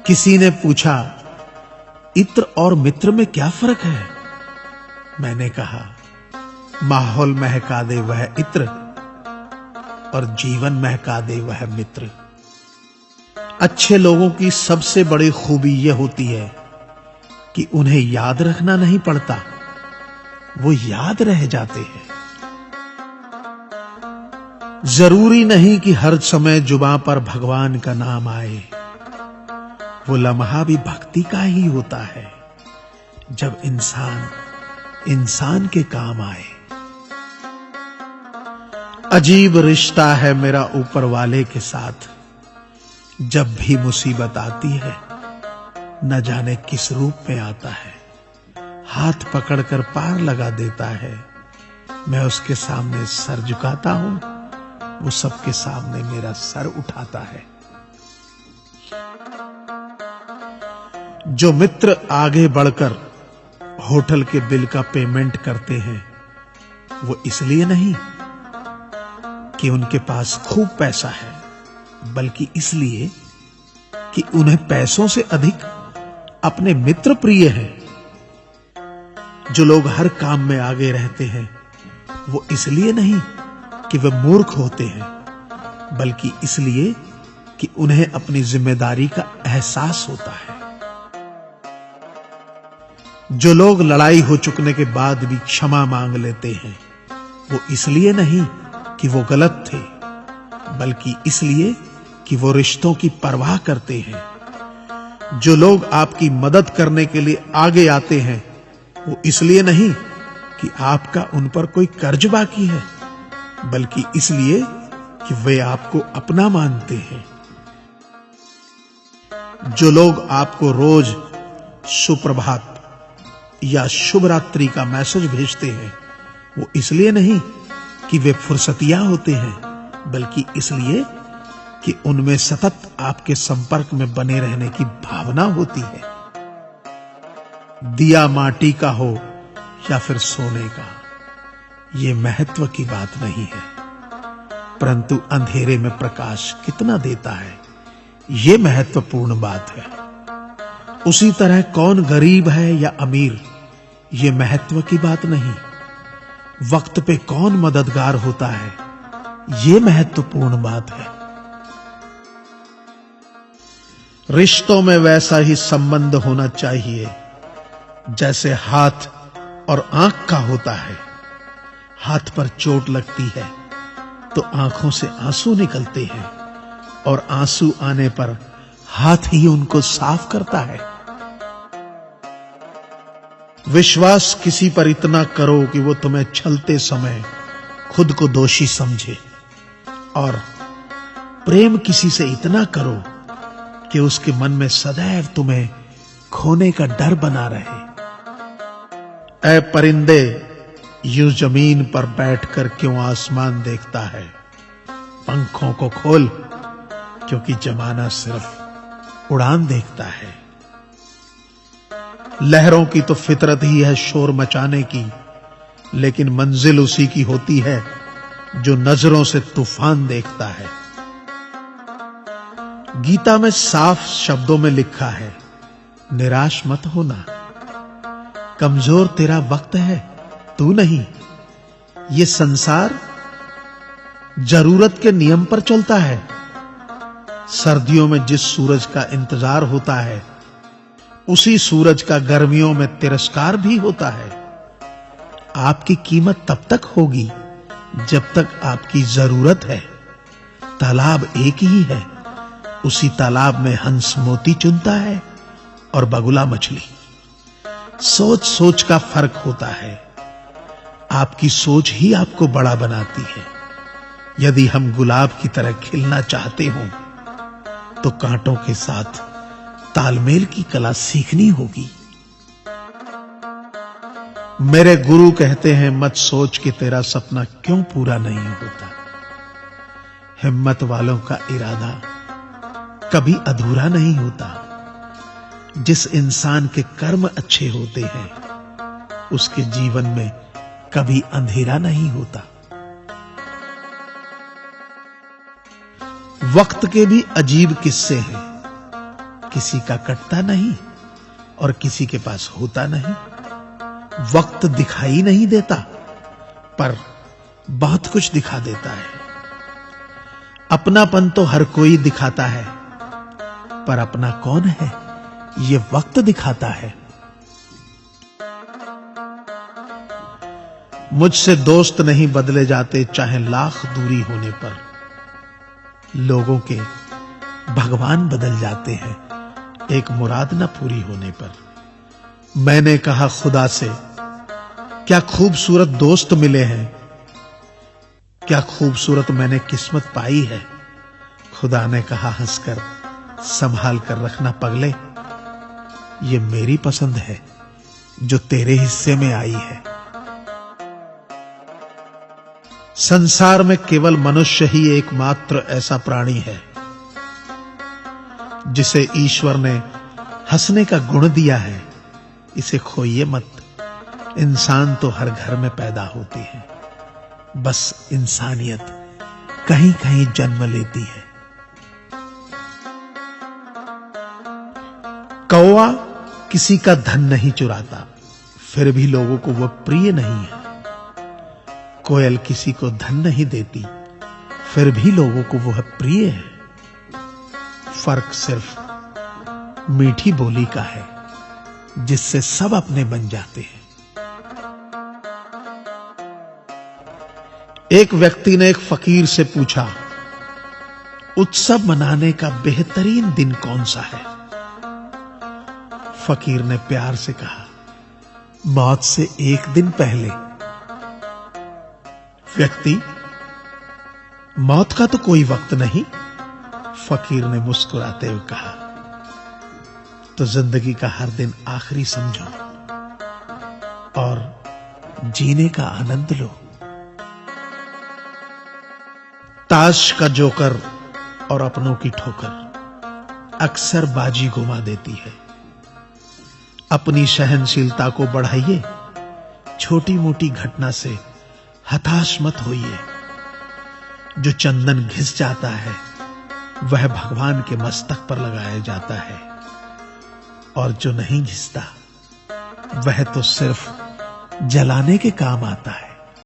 किसी ने पूछा, इत्र और मित्र में क्या फर्क है? मैंने कहा, माहौल महका दे वह इत्र और जीवन महका दे वह मित्र। अच्छे लोगों की सबसे बड़ी खूबी यह होती है कि उन्हें याद रखना नहीं पड़ता, वो याद रह जाते हैं। जरूरी नहीं कि हर समय जुबां पर भगवान का नाम आए, वो लम्हा भी भक्ति का ही होता है जब इंसान इंसान के काम आए। अजीब रिश्ता है मेरा ऊपर वाले के साथ, जब भी मुसीबत आती है न जाने किस रूप में आता है, हाथ पकड़कर पार लगा देता है। मैं उसके सामने सर झुकाता हूं, वो सबके सामने मेरा सर उठाता है। जो मित्र आगे बढ़कर होटल के बिल का पेमेंट करते हैं, वो इसलिए नहीं कि उनके पास खूब पैसा है, बल्कि इसलिए कि उन्हें पैसों से अधिक अपने मित्र प्रिय हैं। जो लोग हर काम में आगे रहते हैं, वो इसलिए नहीं कि वे मूर्ख होते हैं, बल्कि इसलिए कि उन्हें अपनी जिम्मेदारी का एहसास होता है। जो लोग लड़ाई हो चुकने के बाद भी क्षमा मांग लेते हैं, वो इसलिए नहीं कि वो गलत थे, बल्कि इसलिए कि वो रिश्तों की परवाह करते हैं। जो लोग आपकी मदद करने के लिए आगे आते हैं, वो इसलिए नहीं कि आपका उन पर कोई कर्ज बाकी है, बल्कि इसलिए कि वे आपको अपना मानते हैं। जो लोग आपको रोज सुप्रभात या शुभ रात्रि का मैसेज भेजते हैं, वो इसलिए नहीं कि वे फुर्सतिया होते हैं, बल्कि इसलिए कि उनमें सतत आपके संपर्क में बने रहने की भावना होती है। दिया माटी का हो या फिर सोने का, ये महत्व की बात नहीं है, परंतु अंधेरे में प्रकाश कितना देता है, ये महत्वपूर्ण बात है। उसी तरह कौन गरीब है या अमीर, ये महत्व की बात नहीं। वक्त पे कौन मददगार होता है, ये महत्वपूर्ण बात है। रिश्तों में वैसा ही संबंध होना चाहिए जैसे हाथ और आंख का होता है। हाथ पर चोट लगती है तो आंखों से आंसू निकलते हैं, और आंसू आने पर हाथ ही उनको साफ करता है। विश्वास किसी पर इतना करो कि वो तुम्हें छलते समय खुद को दोषी समझे, और प्रेम किसी से इतना करो कि उसके मन में सदैव तुम्हें खोने का डर बना रहे। ऐ परिंदे, यूं जमीन पर बैठकर क्यों आसमान देखता है? पंखों को खोल, क्योंकि जमाना सिर्फ उड़ान देखता है। लहरों की तो फितरत ही है शोर मचाने की, लेकिन मंजिल उसी की होती है जो नजरों से तूफान देखता है। गीता में साफ शब्दों में लिखा है, निराश मत होना, कमजोर तेरा वक्त है, तू नहीं। ये संसार जरूरत के नियम पर चलता है। सर्दियों में जिस सूरज का इंतजार होता है, उसी सूरज का गर्मियों में तिरस्कार भी होता है। आपकी कीमत तब तक होगी जब तक आपकी जरूरत है। तालाब एक ही है, उसी तालाब में हंस मोती चुनता है और बगुला मछली। सोच सोच का फर्क होता है। आपकी सोच ही आपको बड़ा बनाती है। यदि हम गुलाब की तरह खिलना चाहते हो तो कांटों के साथ तालमेल की कला सीखनी होगी। मेरे गुरु कहते हैं, मत सोच कि तेरा सपना क्यों पूरा नहीं होता। हिम्मत वालों का इरादा कभी अधूरा नहीं होता। जिस इंसान के कर्म अच्छे होते हैं, उसके जीवन में कभी अंधेरा नहीं होता। वक्त के भी अजीब किस्से हैं। किसी का कटता नहीं और किसी के पास होता नहीं। वक्त दिखाई नहीं देता, पर बहुत कुछ दिखा देता है। अपनापन तो हर कोई दिखाता है, पर अपना कौन है ये वक्त दिखाता है। मुझसे दोस्त नहीं बदले जाते, चाहे लाख दूरी होने पर। लोगों के भगवान बदल जाते हैं, एक मुराद न पूरी होने पर। मैंने कहा खुदा से, क्या खूबसूरत दोस्त मिले हैं, क्या खूबसूरत मैंने किस्मत पाई है। खुदा ने कहा हंसकर, संभाल कर रखना पगले, ये मेरी पसंद है जो तेरे हिस्से में आई है। संसार में केवल मनुष्य ही एकमात्र ऐसा प्राणी है जिसे ईश्वर ने हंसने का गुण दिया है। इसे खोइए मत, इंसान तो हर घर में पैदा होती है, बस इंसानियत कहीं कहीं जन्म लेती है। कौवा किसी का धन नहीं चुराता, फिर भी लोगों को वह प्रिय नहीं है। कोयल किसी को धन नहीं देती, फिर भी लोगों को वह प्रिय है। फर्क सिर्फ मीठी बोली का है, जिससे सब अपने बन जाते हैं। एक व्यक्ति ने एक फकीर से पूछा, उत्सव मनाने का बेहतरीन दिन कौन सा है। फकीर ने प्यार से कहा, मौत से एक दिन पहले। व्यक्ति, मौत का तो कोई वक्त नहीं। फकीर ने मुस्कुराते हुए कहा, तो जिंदगी का हर दिन आखिरी समझो और जीने का आनंद लो। ताश का जोकर और अपनों की ठोकर अक्सर बाजी घुमा देती है। अपनी सहनशीलता को बढ़ाइए, छोटी मोटी घटना से हताश मत होइए। जो चंदन घिस जाता है वह भगवान के मस्तक पर लगाया जाता है, और जो नहीं घिसता वह तो सिर्फ जलाने के काम आता है।